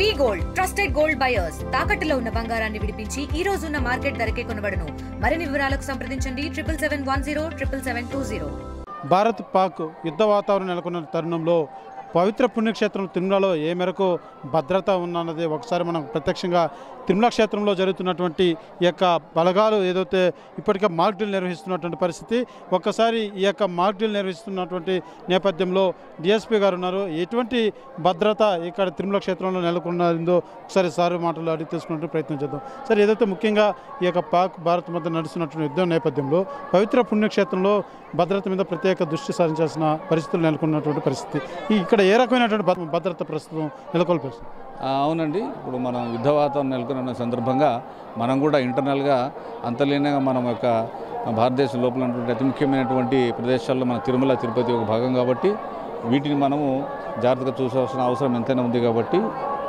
వి gold trusted gold buyers తాకట్టులో ఉన్న బంగారాన్ని విడిపించి ఈ రోజు ఉన్న మార్కెట్ ధరకే కొనబడును. మరిన్ని వివరాలకు సంప్రదించండి 77710720. భారత్ పాక్ యుద్ధ వాతావరణం నెలకొన్న తరుణంలో పవిత్ర పుణ్యక్షేత్రం తిరుమలలో ఏ మేరకు భద్రత ఉన్నది ఒకసారి మనం ప్రత్యక్షంగా తిరుమల క్షేత్రంలో జరుగుతున్నటువంటి ఈ యొక్క బలగాలు ఏదైతే ఇప్పటికే మాక్ డ్రిల్ నిర్వహిస్తున్నటువంటి పరిస్థితి, ఒక్కసారి ఈ యొక్క మాక్ డ్రిల్ నిర్వహిస్తున్నటువంటి నేపథ్యంలో డిఎస్పీ గారు ఉన్నారు. ఎటువంటి భద్రత ఇక్కడ తిరుమల క్షేత్రంలో నెలకొన్నదో ఒకసారి సార్ మాటలు అడిగి తెలుసుకునే ప్రయత్నం చేద్దాం. సార్, ఏదైతే ముఖ్యంగా ఈ యొక్క పాక్ భారత్ మధ్య నడుస్తున్నటువంటి యుద్ధం నేపథ్యంలో పవిత్ర పుణ్యక్షేత్రంలో భద్రత మీద ప్రత్యేక దృష్టి సారించాల్సిన పరిస్థితులు నెలకొన్నటువంటి పరిస్థితి, ఇక్కడ ఏ రకమైనటువంటి భద్రత ప్రస్తుతం నెలకొల్పేస్తుంది? అవునండి, ఇప్పుడు మనం యుద్ధ వాతావరణం నెలకొన్న సందర్భంగా మనం కూడా ఇంటర్నల్గా అంతర్లీనంగా మనం యొక్క భారతదేశం లోపల ఉన్నటువంటి అతి ముఖ్యమైనటువంటి ప్రదేశాల్లో మన తిరుమల తిరుపతి ఒక భాగం కాబట్టి వీటిని మనము జాగ్రత్తగా చూసాల్సిన అవసరం ఎంతైనా ఉంది. కాబట్టి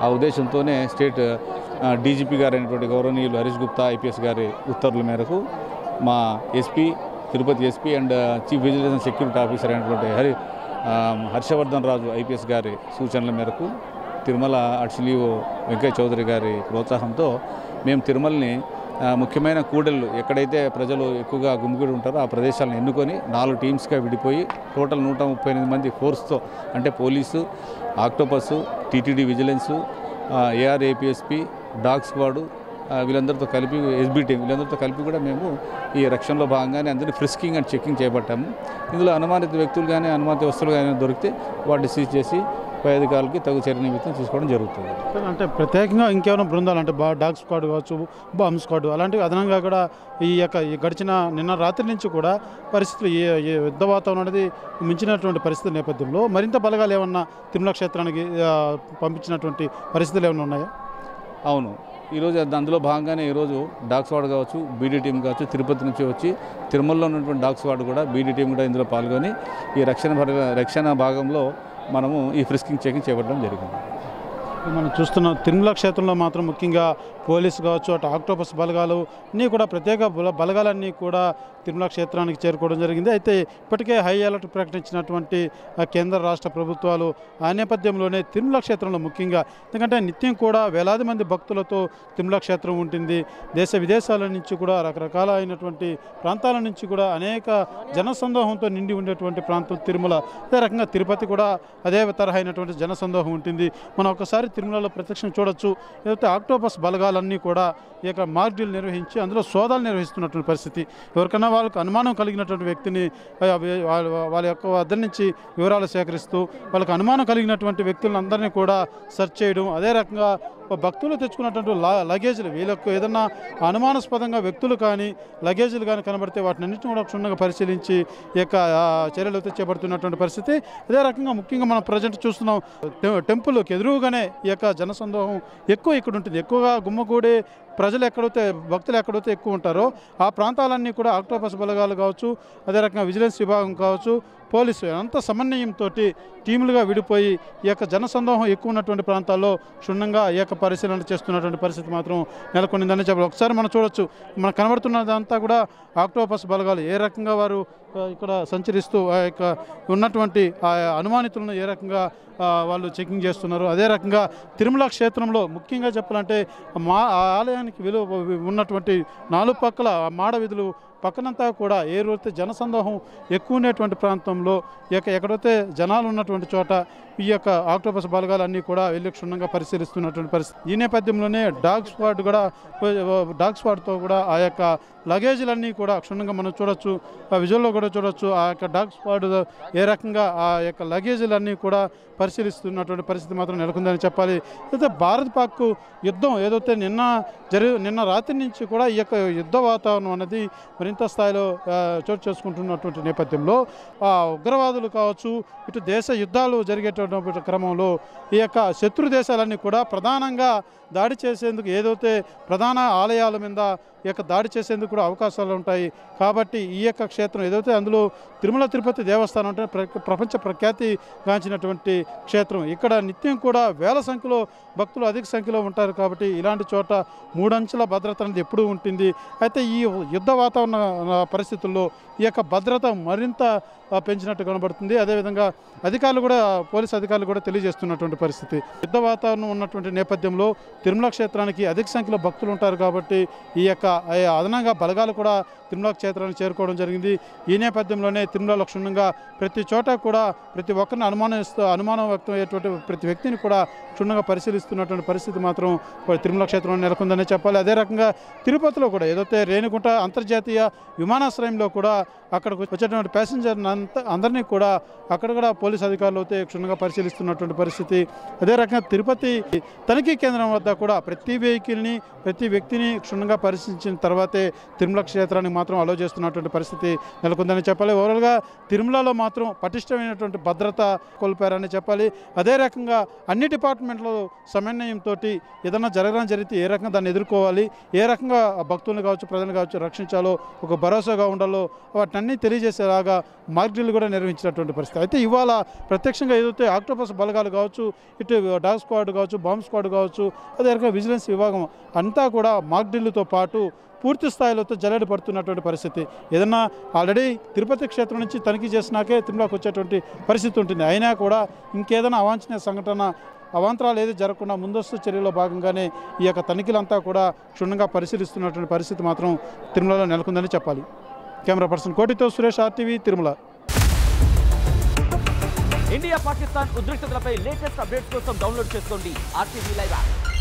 ఆ ఉద్దేశంతోనే స్టేట్ డీజీపీ గారు అయినటువంటి గౌరవనీయులు హరీష్ గుప్తా ఐపీఎస్ గారి ఉత్తర్వుల మేరకు మా SP Tirupati SP and chief vigilance security officer అయినటువంటి హర్షవర్ధన్ రాజు ఐపీఎస్ గారి సూచనల మేరకు తిరుమల అడ్సిలీఓ వెంకయ్య చౌదరి గారి ప్రోత్సాహంతో మేము తిరుమలని ముఖ్యమైన కూడళ్ళు ఎక్కడైతే ప్రజలు ఎక్కువగా గుమిగూడి ఉంటారో ఆ ప్రదేశాలను ఎన్నుకొని 4 టీమ్స్గా విడిపోయి టోటల్ 138 మంది ఫోర్స్తో, అంటే police, octopus, TTD vigilance, AR APSP, dog squad, వీళ్ళందరితో కలిపి ఎస్బీ టీం వీళ్ళందరితో కలిపి కూడా మేము ఈ రక్షణలో భాగంగానే అందరినీ ఫ్రిస్కింగ్ అండ్ చెకింగ్ చేపట్టాము. ఇందులో అనుమానిత వ్యక్తులు కానీ అనుమానిత వస్తువులు కానీ దొరికితే వాటిని సీజ్ చేసి పై అధికారులకి తగు చర్య నిమిత్తం తీసుకోవడం జరుగుతుంది. అంటే ప్రత్యేకంగా ఇంకేమైనా బృందాలు అంటే డాగ్ స్క్వాడ్ కావచ్చు, బాంబ్ స్క్వాడ్ అలాంటివి అదనంగా కూడా ఈ గడిచిన నిన్న రాత్రి నుంచి కూడా పరిస్థితులు ఈ యుద్ధ వాతావరణం అనేది మించినటువంటి పరిస్థితి నేపథ్యంలో మరింత బలగాలు ఏమన్నా తిరుమల క్షేత్రానికి పంపించినటువంటి పరిస్థితులు ఏమైనా ఉన్నాయా? అవును, ఈరోజు అందులో భాగంగానే ఈరోజు డాగ్ స్క్వాడ్ కావచ్చు, బీడీ టీం కావచ్చు, తిరుపతి నుంచి వచ్చి తిరుమలలో ఉన్నటువంటి డాగ్ స్క్వాడ్ కూడా బీడీ టీం కూడా ఇందులో పాల్గొని ఈ రక్షణ భాగంలో మనము ఈ ఫ్రిస్కింగ్ చెకింగ్ చేపట్టడం జరిగింది. మనం చూస్తున్నాం తిరుమల క్షేత్రంలో మాత్రం ముఖ్యంగా పోలీసు కావచ్చు, అటు ఆక్టోపస్ బలగాలు అన్నీ కూడా ప్రత్యేక బలగాలన్నీ కూడా తిరుమల క్షేత్రానికి చేరుకోవడం జరిగింది. అయితే ఇప్పటికే హై అలర్ట్ ప్రకటించినటువంటి కేంద్ర రాష్ట్ర ప్రభుత్వాలు ఆ నేపథ్యంలోనే తిరుమల క్షేత్రంలో ముఖ్యంగా, ఎందుకంటే నిత్యం కూడా వేలాది మంది భక్తులతో తిరుమల క్షేత్రం ఉంటుంది. దేశ విదేశాల నుంచి కూడా రకరకాల అయినటువంటి ప్రాంతాల నుంచి కూడా అనేక జనసందోహంతో నిండి ఉండేటువంటి ప్రాంతం తిరుమల. అదే రకంగా తిరుపతి కూడా అదే తరహా అయినటువంటి జనసందోహం ఉంటుంది. మనం ఒకసారి తిరుమలలో ప్రత్యక్షంగా చూడొచ్చు. ఏదైతే ఆక్టోపస్ బలగాలన్నీ కూడా ఈ యొక్క మాక్ డ్రిల్ నిర్వహించి అందులో సోదాలు నిర్వహిస్తున్నటువంటి పరిస్థితి. ఎవరికైనా వాళ్ళకు అనుమానం కలిగినటువంటి వ్యక్తిని వాళ్ళ యొక్క వద్ద నుంచి వివరాలు సేకరిస్తూ వాళ్ళకు అనుమానం కలిగినటువంటి వ్యక్తులందరినీ కూడా సెర్చ్ చేయడం, అదే రకంగా భక్తులు తెచ్చుకున్నటువంటి లగేజీలు వీళ్ళకు ఏదన్నా అనుమానాస్పదంగా వ్యక్తులు కానీ లగేజీలు కానీ కనబడితే వాటిని అన్నింటినీ కూడా క్షుణ్ణంగా పరిశీలించి ఈ యొక్క చర్యలు అయితే చేపడుతున్నటువంటి పరిస్థితి. అదే రకంగా ముఖ్యంగా మనం ప్రజెంట్ చూస్తున్నాం టెంపుల్కి ఎదురుగానే ఈ యొక్క జనసందోహం ఎక్కువ ఇక్కడ ఉంటుంది. ఎక్కువగా గుమ్మగూడి ప్రజలు ఎక్కడైతే భక్తులు ఎక్కడైతే ఎక్కువ ఉంటారో ఆ ప్రాంతాలన్నీ కూడా ఆక్టోపస్ బలగాలు కావచ్చు, అదే రకంగా విజిలెన్స్ విభాగం కావచ్చు, పోలీసు అంత సమన్వయంతో టీములుగా విడిపోయి ఈ యొక్క జనసందోహం ఎక్కువ ఉన్నటువంటి ప్రాంతాల్లో క్షుణ్ణంగా ఈ యొక్క పరిశీలన చేస్తున్నటువంటి పరిస్థితి మాత్రం నెలకొందని చెప్పాలి. ఒకసారి మనం చూడొచ్చు, మనకు కనబడుతున్నదంతా కూడా ఆక్టోపస్ బలగాలు ఏ రకంగా వారు ఇక్కడ సంచరిస్తూ ఆ యొక్క ఉన్నటువంటి ఆ అనుమానితులను ఏ రకంగా వాళ్ళు చెకింగ్ చేస్తున్నారు. అదే రకంగా తిరుమల క్షేత్రంలో ముఖ్యంగా చెప్పాలంటే ఆలయానికి విలువ ఉన్నటువంటి 4 పక్కల మాడ వీధులు పక్కనంతా కూడా ఏ రోజైతే జనసందోహం ఎక్కువ ఉండేటువంటి ప్రాంతంలో ఎక్కడైతే జనాలు ఉన్నటువంటి చోట ఈ యొక్క ఆక్టోపస్ బలగాలన్నీ కూడా వెళ్ళి క్షుణ్ణంగా పరిశీలిస్తున్నటువంటి పరిస్థితి. ఈ నేపథ్యంలోనే డాగ్ స్క్వాడ్తో కూడా ఆ యొక్క లగేజీలన్నీ కూడా క్షుణ్ణంగా మనం చూడొచ్చు, ఆ విజువల్లో కూడా చూడొచ్చు. ఆ యొక్క డాగ్ స్క్వాడ్ ఏ రకంగా ఆ యొక్క లగేజీలన్నీ కూడా పరిశీలిస్తున్నటువంటి పరిస్థితి మాత్రం నెలకొందని చెప్పాలి. అయితే భారత్ పాక్ యుద్ధం ఏదైతే నిన్న రాత్రి నుంచి కూడా ఈ యొక్క యుద్ధ వాతావరణం అనేది మరింత స్థాయిలో చోటు చేసుకుంటున్నటువంటి నేపథ్యంలో ఉగ్రవాదులు కావచ్చు, ఇటు దేశ యుద్ధాలు జరిగేటువంటి క్రమంలో ఈ యొక్క శత్రు దేశాలన్నీ కూడా ప్రధానంగా దాడి చేసేందుకు ఏదైతే ప్రధాన ఆలయాల మీద ఈ యొక్క దాడి చేసేందుకు కూడా అవకాశాలు ఉంటాయి. కాబట్టి ఈ యొక్క క్షేత్రం ఏదైతే అందులో తిరుమల తిరుపతి దేవస్థానం అంటే ప్రపంచ ప్రఖ్యాతిగాంచినటువంటి క్షేత్రం. ఇక్కడ నిత్యం కూడా వేల సంఖ్యలో భక్తులు అధిక సంఖ్యలో ఉంటారు. కాబట్టి ఇలాంటి చోట 3 అంచెల భద్రత అనేది ఎప్పుడూ ఉంటుంది. అయితే ఈ యుద్ధ వాతావరణ పరిస్థితుల్లో ఈ యొక్క భద్రత మరింత పెంచినట్టు కనబడుతుంది. అదేవిధంగా అధికారులు కూడా పోలీసు అధికారులు కూడా తెలియజేస్తున్నటువంటి పరిస్థితి. యుద్ధ వాతావరణం ఉన్నటువంటి నేపథ్యంలో తిరుమల క్షేత్రానికి అధిక సంఖ్యలో భక్తులు ఉంటారు కాబట్టి ఈ యొక్క అదనంగా బలగాలు కూడా తిరుమల క్షేత్రానికి చేరుకోవడం జరిగింది. ఈ నేపథ్యంలోనే తిరుమలలో క్షుణ్ణంగా ప్రతి చోట కూడా ప్రతి ఒక్కరిని అనుమానం వ్యక్తం అయ్యేటువంటి ప్రతి వ్యక్తిని కూడా క్షుణ్ణంగా పరిశీలిస్తున్నటువంటి పరిస్థితి మాత్రం తిరుమల క్షేత్రంలో నెలకొందని చెప్పాలి. అదే రకంగా తిరుపతిలో కూడా ఏదైతే రేణిగుంట అంతర్జాతీయ విమానాశ్రయంలో కూడా అక్కడికి వచ్చేటువంటి ప్యాసింజర్ అందరినీ కూడా అక్కడ కూడా పోలీసు అధికారులు అయితే క్షుణ్ణంగా పరిశీలిస్తున్నటువంటి పరిస్థితి. అదే రకంగా తిరుపతి తనిఖీ కేంద్రం వద్ద కూడా ప్రతి వెహికల్ని ప్రతి వ్యక్తిని క్షుణ్ణంగా పరిశీలించిన తర్వాతే తిరుమల క్షేత్రానికి మాత్రం అలో చేస్తున్నటువంటి పరిస్థితి నెలకొందని చెప్పాలి. ఓవరాల్గా తిరుమలలో మాత్రం పటిష్టమైనటువంటి భద్రత కోల్పోయారని చెప్పాలి. అదే రకంగా అన్ని డిపార్ట్మెంట్లో సమన్వయంతో ఏదైనా జరిగితే ఏ రకంగా దాన్ని ఎదుర్కోవాలి, ఏ రకంగా భక్తులను కావచ్చు ప్రజలను కావచ్చు రక్షించాలో ఒక భరోసాగా ఉండాలో వాటిని తెలియజేసేలాగా మాక్ డ్రిల్ కూడా నిర్వహించినటువంటి పరిస్థితి. అయితే ఇవాళ ప్రత్యక్షంగా ఏదైతే ఆక్టోపస్ బలగాలు కావచ్చు, ఇటు డాగ్ స్క్వాడ్ కావచ్చు, బాంబ్ స్క్వాడ్ కావచ్చు, అదే రకంగా విజిలెన్స్ విభాగం అంతా కూడా మాక్ డ్రిల్తో పాటు పూర్తి స్థాయిలో జల్లెడ పడుతున్నటువంటి పరిస్థితి. ఏదన్నా ఆల్రెడీ తిరుపతి క్షేత్రం నుంచి తనిఖీ చేసినాకే తిరుమలకు వచ్చేటువంటి పరిస్థితి ఉంటుంది. అయినా కూడా ఇంకేదైనా అవాంఛనీయ సంఘటన అవాంతరాలు ఏది జరగకుండా ముందస్తు చర్యలో భాగంగానే ఈ యొక్క తనిఖీలంతా కూడా క్షుణ్ణంగా పరిశీలిస్తున్నటువంటి పరిస్థితి మాత్రం తిరుమలలో నెలకొందని చెప్పాలి. కెమెరా పర్సన్ కోటితో సురేష్, RTV, తిరుమల. ఇండియా పాకిస్తాన్ ఉద్రిక్తతలపై లేటెస్ట్ అప్డేట్స్ కోసం డౌన్లోడ్ చేసుకోండి RTV లైవ్ యాప్.